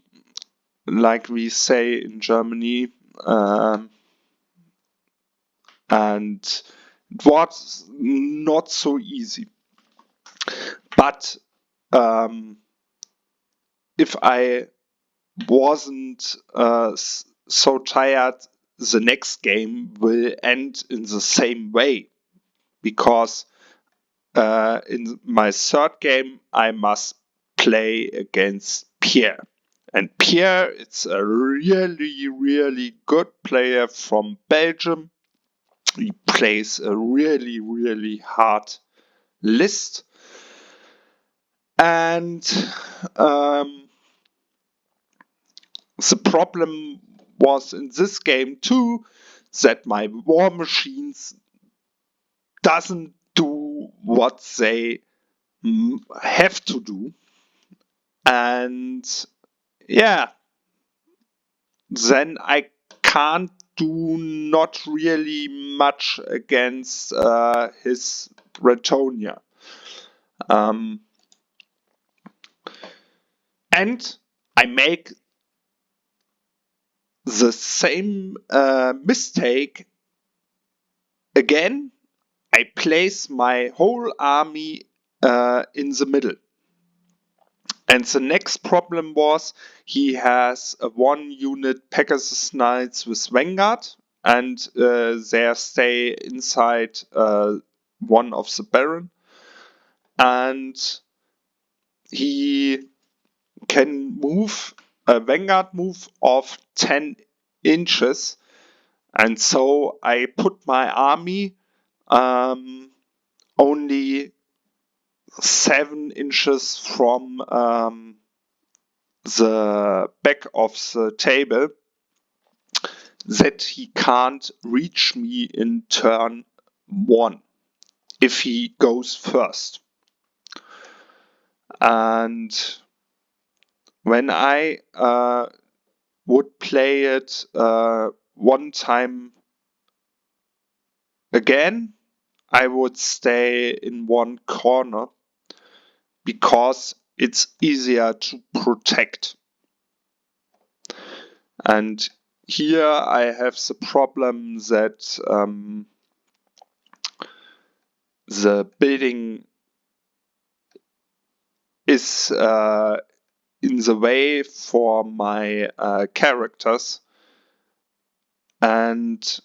like we say in Germany, and it was not so easy. But if I wasn't so tired, the next game will end in the same way, because in my third game I must play against Pierre. And Pierre, it's a really, really good player from Belgium. He plays a really, really hard list. And the problem was in this game too, that my war machines doesn't do what they have to do. And yeah, then I can't do not really much against his Bretonia. And I make the same mistake again. I place my whole army in the middle. And the next problem was he has a 1-unit Pegasus Knights with Vanguard, and they stay inside one of the Baron. And he can move a Vanguard move of 10 inches. And so I put my army only 7 inches from the back of the table, that he can't reach me in turn 1 if he goes first. And when I would play it one time again, I would stay in one corner because it's easier to protect. And here I have the problem that the building is in the way for my characters, and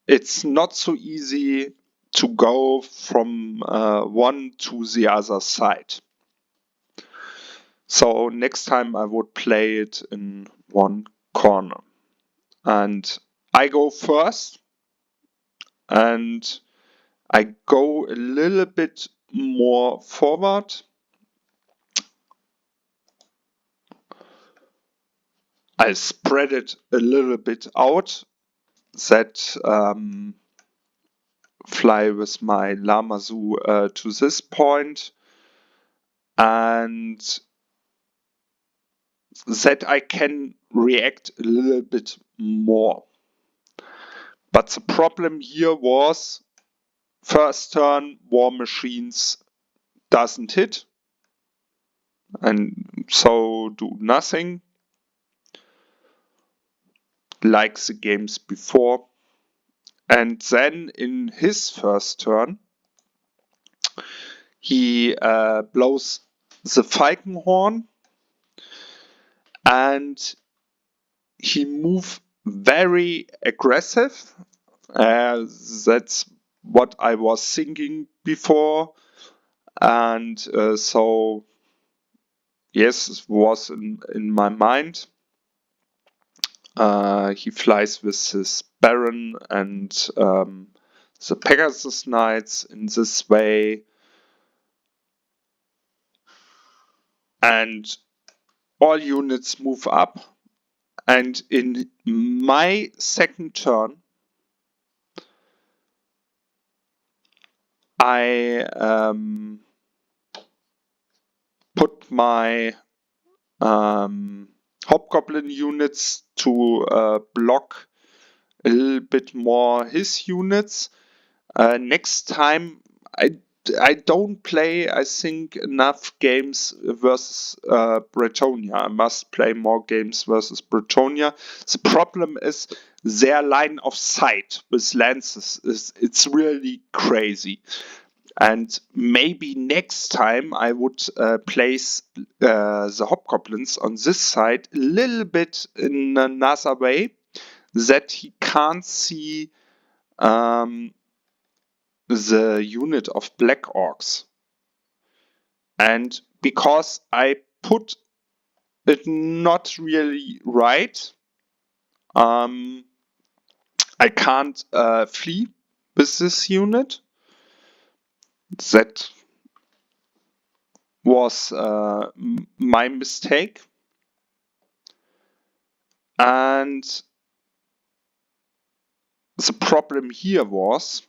it's not so easy to go from one to the other side. So next time I would play it in one corner. And I go first, and I go a little bit more forward. I spread it a little bit out, that fly with my Lamazu to this point, and that I can react a little bit more. But the problem here was, first turn war machines doesn't hit, and so do nothing like the games before. And then in his first turn he blows the Falkenhorn, and he moved very aggressive. That's what I was thinking before. And so, yes, it was in my mind. He flies with his Baron and the Pegasus Knights in this way. And all units move up. And in my second turn, I put my Hobgoblin units to block a little bit more his units. Next time, I don't play, I think, enough games versus Bretonia. I must play more games versus Bretonia. The problem is their line of sight with lances it's really crazy. And maybe next time I would place the Hobgoblins on this side a little bit in another way that he can't see the unit of Black Orcs. And because I put it not really right, I can't flee with this unit. That was my mistake. And the problem here was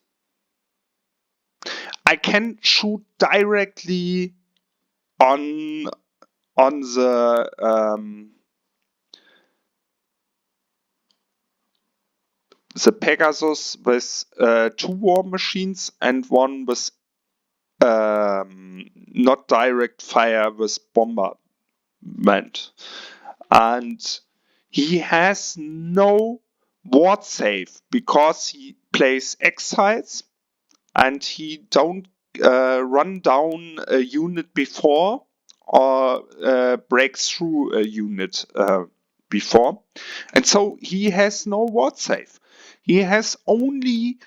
I can shoot directly on the Pegasus with 2 war machines and one with not direct fire with bombardment. And he has no ward save because he plays exiles and he don't run down a unit before or breaks through a unit before. And so he has no ward save. He has only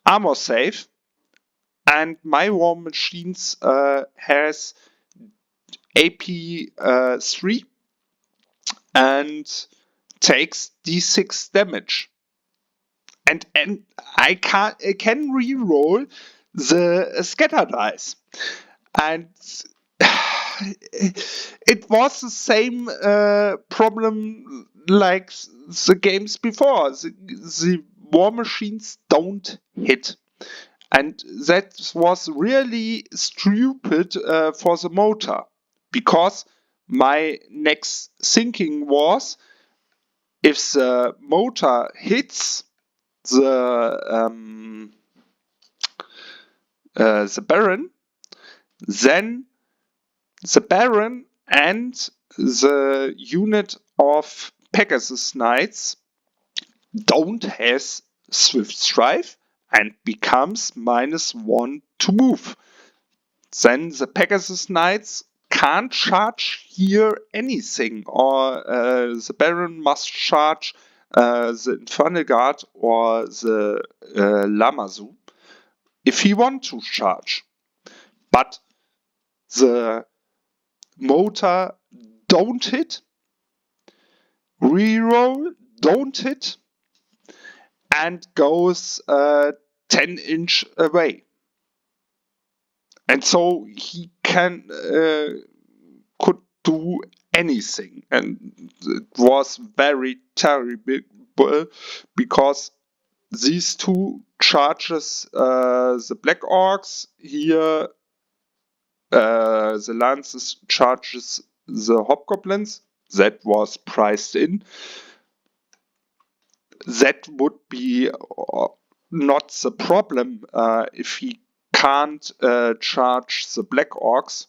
armor save, and my war machines has AP 3 and takes D6 damage. And I can re-roll the scatter dice. And it was the same problem like the games before. The war machines don't hit. And that was really stupid for the motor. Because my next thinking was, if the motor hits the Baron, then the Baron and the unit of Pegasus Knights don't have Swift Strike and becomes -1 to move. Then the Pegasus Knights can't charge here anything, or the Baron must charge the Infernal Guard or the Lamazu if he wants to charge. But the motor don't hit, reroll don't hit, and goes 10-inch away. And so he could do anything, and it was very terrible because these 2 charges the Black Orcs here, the Lances charges the Hobgoblins. That was priced in. That would be not the problem if he can't charge the Black Orcs.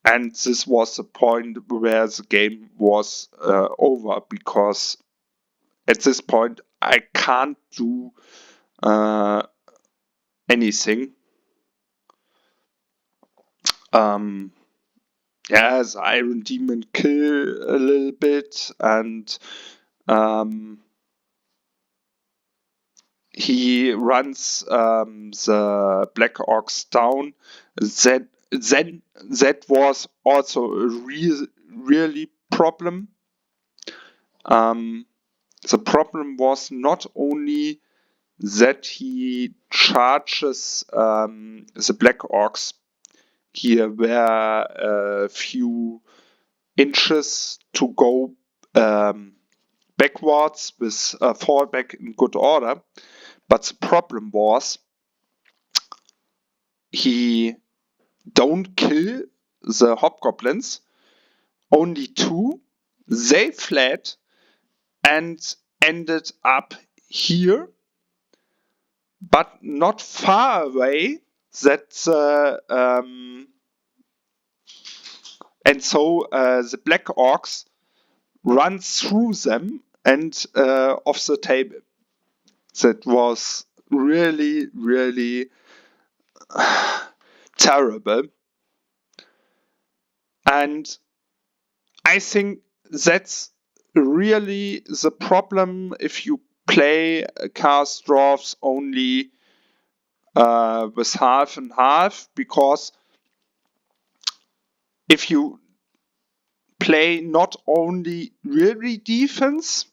And this was the point where the game was over, because at this point I can't do anything. Yeah, the Iron Demon kill a little bit, and he runs the Black Orcs down. That was also a really problem. the problem was not only that he charges the Black Orcs. Here were a few inches to go backwards with fallback in good order, but the problem was he don't kill the hobgoblins, only 2. They fled and ended up here, but not far away. And so the Black Orcs run through them and off the table. That was really, really terrible. And I think that's really the problem if you play cast dwarfs only with half and half, because if you play not only really defense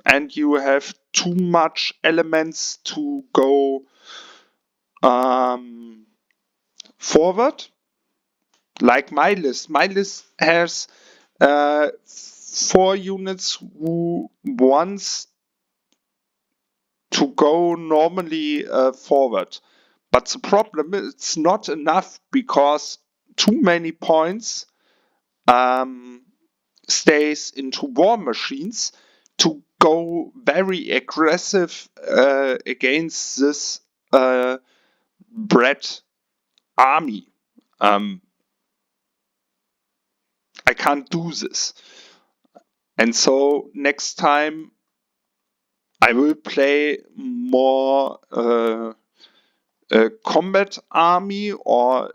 and you have too much elements to go forward, like my list. My list has 4 units who wants to go normally forward. But the problem is it's not enough, because too many points stays into war machines to go very aggressive against this bred army. I can't do this. And so next time I will play more a combat army or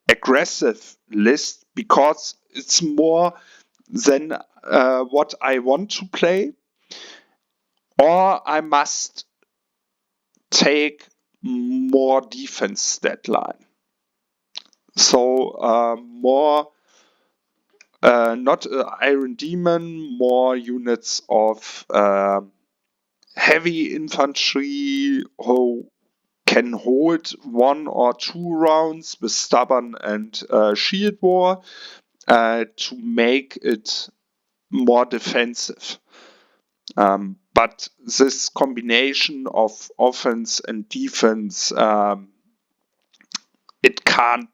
aggressive list, because it's more than what I want to play, or I must take more defense stat line. So more not Iron Demon, more units of heavy infantry who can hold 1 or 2 rounds with stubborn and shield war to make it more defensive. But this combination of offense and defense, it can't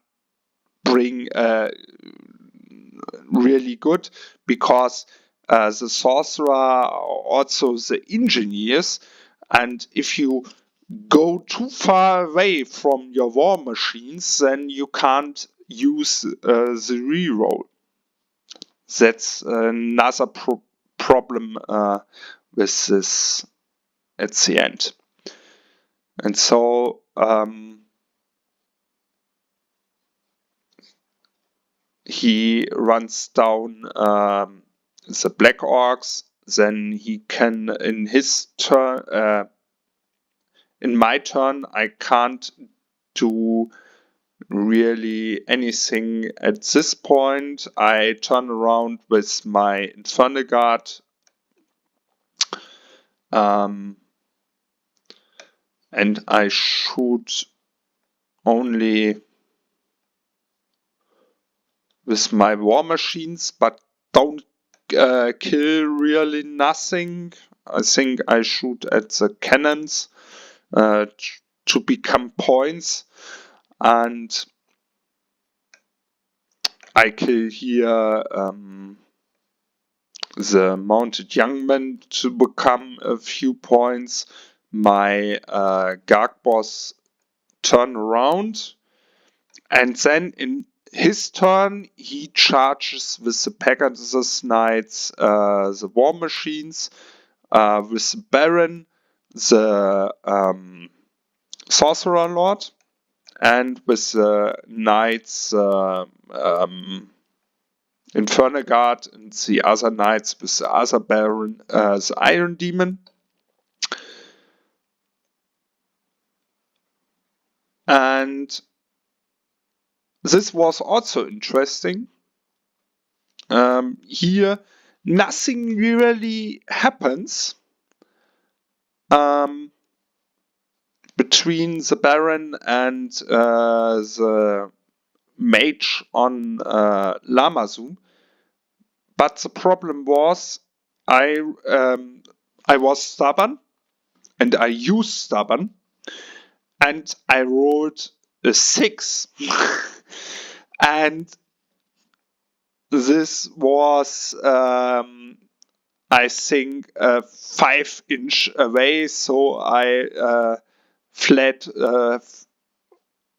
bring really good, because the sorcerer are also the engineers, and if you go too far away from your war machines, then you can't use the reroll. That's another problem with this at the end. And so he runs down the Black Orcs, then he can, in his turn, in my turn, I can't do really anything at this point. I turn around with my Infernal Guard, and I shoot only with my war machines, but don't kill really nothing. I think I shoot at the cannons to become points, and I kill here the mounted young men to become a few points. My Garg boss turn around, and then in his turn he charges with the Pegasus Knights, the war machines, with the Baron, the Sorcerer Lord, and with the Knights, Infernal Guard, and the other Knights with the other Baron, the Iron Demon. And this was also interesting. Here nothing really happens between the Baron and the mage on Lamazu. But the problem was I was stubborn, and I used stubborn, and I rolled a 6. And this was, I think, 5-inch away, so I fled with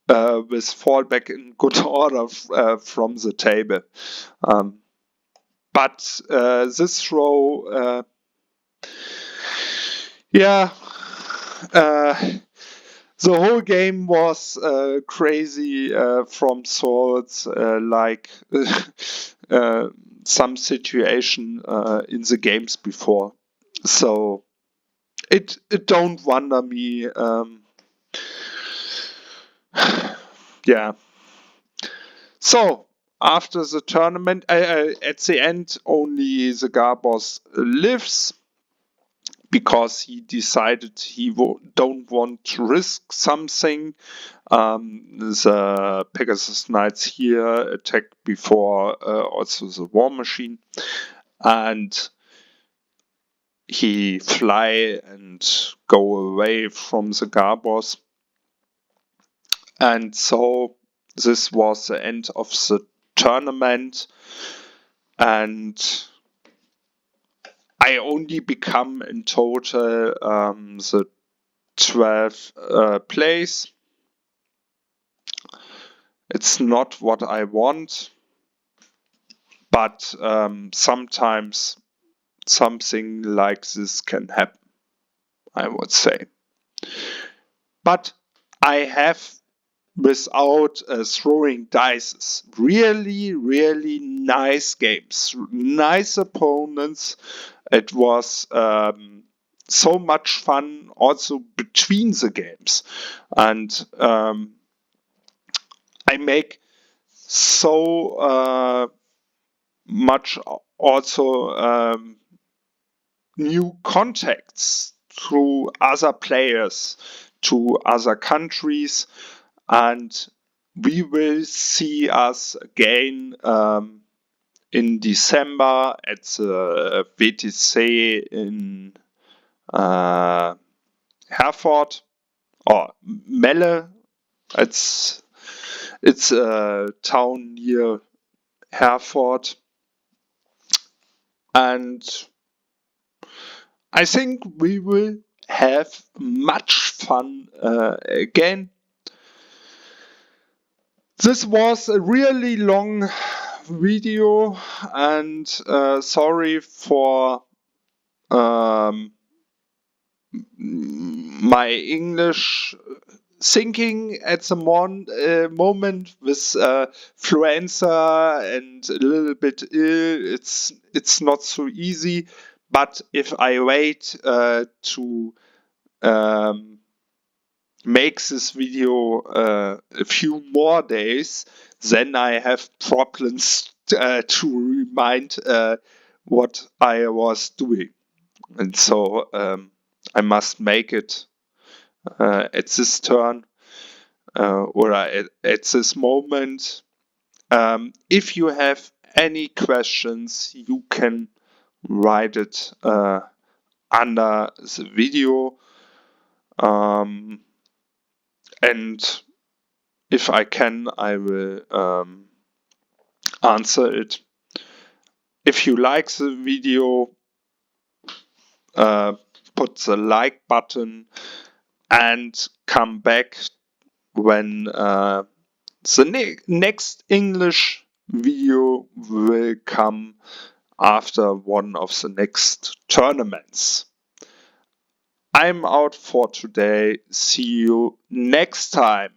fallback in good order from the table. But this throw, yeah, the whole game was crazy from sorts, like some situation in the games before. So it don't wonder me. Yeah. So after the tournament, at the end, only the Garbos lives, because he decided he don't want to risk something. The Pegasus Knights here attack before also the War Machine, and he fly and go away from the Garbos. And so this was the end of the tournament, and I only become in total the 12th place. It's not what I want, but sometimes something like this can happen, I would say. But I have, without throwing dice, really, really nice games, nice opponents. It was so much fun also between the games, and I make so much also new contacts through other players to other countries, and we will see us again in December at the WTC in Herford or Melle. It's a town near Herford, and I think we will have much fun again. This was a really long video, and sorry for my English thinking at the moment with fluenza and a little bit ill. It's not so easy, but if I wait to make this video a few more days, then I have problems to remind what I was doing, and so I must make it at this turn or at this moment. If you have any questions, you can write it under the video, and if I can, I will answer it. If you like the video, put the like button and come back when the next English video will come after one of the next tournaments. I'm out for today. See you next time.